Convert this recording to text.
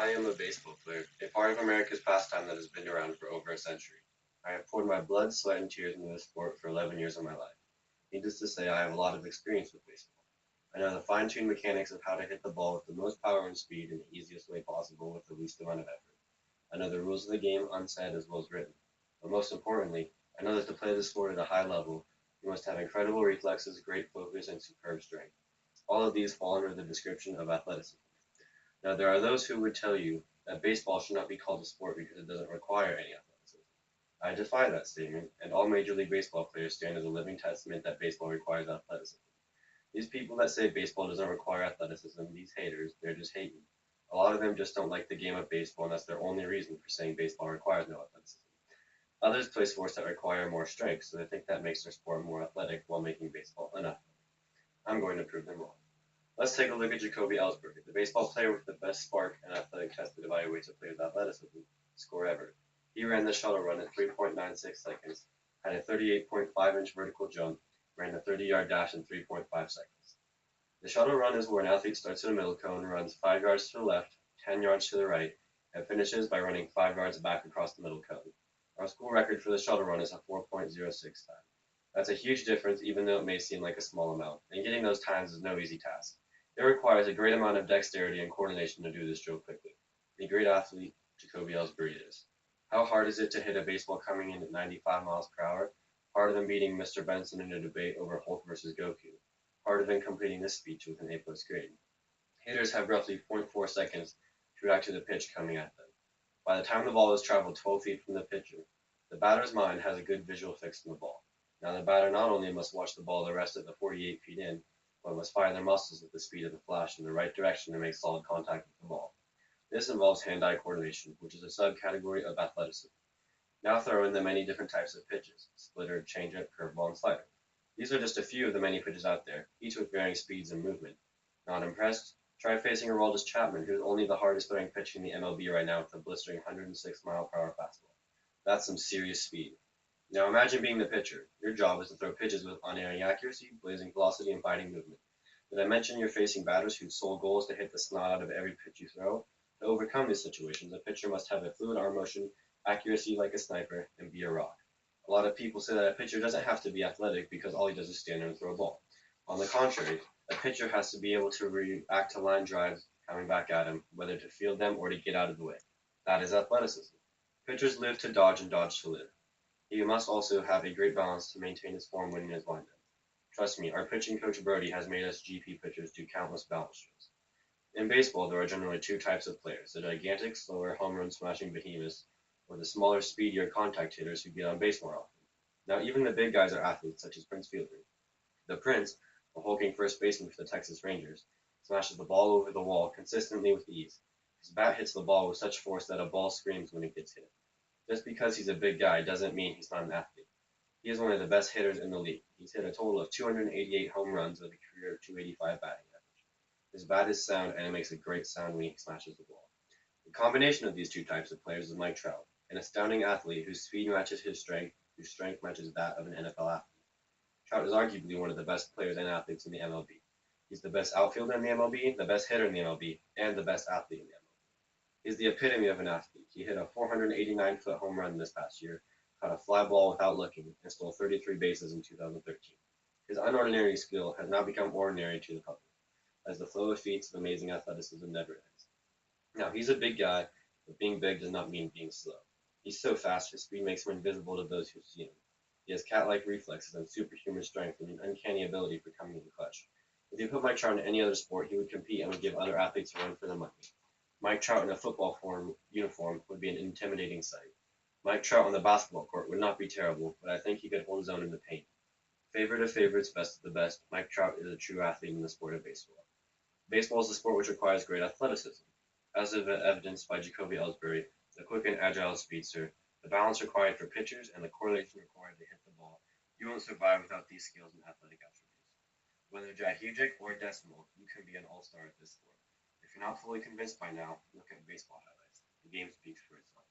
I am a baseball player, a part of America's pastime that has been around for over a century. I have poured my blood, sweat, and tears into this sport for 11 years of my life. Needless to say, I have a lot of experience with baseball. I know the fine-tuned mechanics of how to hit the ball with the most power and speed in the easiest way possible with the least amount of effort. I know the rules of the game unsaid as well as written. But most importantly, I know that to play this sport at a high level, you must have incredible reflexes, great focus, and superb strength. All of these fall under the description of athleticism. Now, there are those who would tell you that baseball should not be called a sport because it doesn't require any athleticism. I defy that statement, and all Major League Baseball players stand as a living testament that baseball requires athleticism. These people that say baseball doesn't require athleticism, these haters, they're just hating. A lot of them just don't like the game of baseball, and that's their only reason for saying baseball requires no athleticism. Others play sports that require more strength, so they think that makes their sport more athletic while making baseball unathletic. I'm going to prove them wrong. Let's take a look at Jacoby Ellsbury, the baseball player with the best spark and athletic test that evaluates a player's athleticism score ever. He ran the shuttle run in 3.96 seconds, had a 38.5-inch vertical jump, ran a 30-yard dash in 3.5 seconds. The shuttle run is where an athlete starts at a middle cone, runs 5 yards to the left, 10 yards to the right, and finishes by running 5 yards back across the middle cone. Our school record for the shuttle run is a 4.06 time. That's a huge difference, even though it may seem like a small amount, and getting those times is no easy task. It requires a great amount of dexterity and coordination to do this drill quickly. A great athlete, Jacoby Ellsbury is. How hard is it to hit a baseball coming in at 95 miles per hour? Harder than beating Mr. Benson in a debate over Hulk versus Goku. Harder than completing this speech with an A-plus grade. Hitters have roughly zero point 0.4 seconds to react to the pitch coming at them. By the time the ball has traveled 12 feet from the pitcher, the batter's mind has a good visual fix on the ball. Now the batter not only must watch the ball the rest of the 48 feet in, but must fire their muscles at the speed of the flash in the right direction to make solid contact with the ball. This involves hand-eye coordination, which is a subcategory of athleticism. Now throw in the many different types of pitches: splitter, changeup, curveball, and slider. These are just a few of the many pitches out there, each with varying speeds and movement. Not impressed? Try facing Aroldis Chapman, who's only the hardest throwing pitcher in the MLB right now with a blistering 106-mile-per-hour fastball. That's some serious speed. Now imagine being the pitcher. Your job is to throw pitches with unerring accuracy, blazing velocity, and biting movement. Did I mention you're facing batters whose sole goal is to hit the snot out of every pitch you throw? To overcome these situations, a pitcher must have a fluid arm motion, accuracy like a sniper, and be a rock. A lot of people say that a pitcher doesn't have to be athletic because all he does is stand there and throw a ball. On the contrary, a pitcher has to be able to react to line drives coming back at him, whether to field them or to get out of the way. That is athleticism. Pitchers live to dodge and dodge to live. He must also have a great balance to maintain his form when in his windup. Trust me, our pitching coach Brody has made us GP pitchers do countless balance drills. In baseball, there are generally two types of players: the gigantic, slower, home run smashing behemoths, or the smaller, speedier contact hitters who get on base more often. Now, even the big guys are athletes, such as Prince Fielder. The Prince, a hulking first baseman for the Texas Rangers, smashes the ball over the wall consistently with ease. His bat hits the ball with such force that a ball screams when it gets hit. Just because he's a big guy doesn't mean he's not an athlete. He is one of the best hitters in the league. He's hit a total of 288 home runs with a career of 285 batting average. His bat is sound, and it makes a great sound when he smashes the ball. The combination of these two types of players is Mike Trout, an astounding athlete whose speed matches his strength, whose strength matches that of an NFL athlete. Trout is arguably one of the best players and athletes in the MLB. He's the best outfielder in the MLB, the best hitter in the MLB, and the best athlete in the MLB. He's the epitome of an athlete. He hit a 489-foot home run this past year, caught a fly ball without looking, and stole 33 bases in 2013. His unordinary skill has now become ordinary to the public, as the flow of feats of amazing athleticism never ends. Now, he's a big guy, but being big does not mean being slow. He's so fast, his speed makes him invisible to those who see him. He has cat-like reflexes and superhuman strength and an uncanny ability for coming in clutch. If you put Mike Trout in any other sport, he would compete and would give other athletes a run for their money. Mike Trout in a football uniform would be an intimidating sight. Mike Trout on the basketball court would not be terrible, but I think he could hold his own in the paint. Favorite of favorites, best of the best, Mike Trout is a true athlete in the sport of baseball. Baseball is a sport which requires great athleticism, as evidenced by Jacoby Ellsbury, the quick and agile speedster, the balance required for pitchers, and the correlation required to hit the ball. You won't survive without these skills and athletic attributes. Whether gigantic or decimal, you can be an all-star at this sport. If you're not fully convinced by now, look at baseball highlights. The game speaks for itself.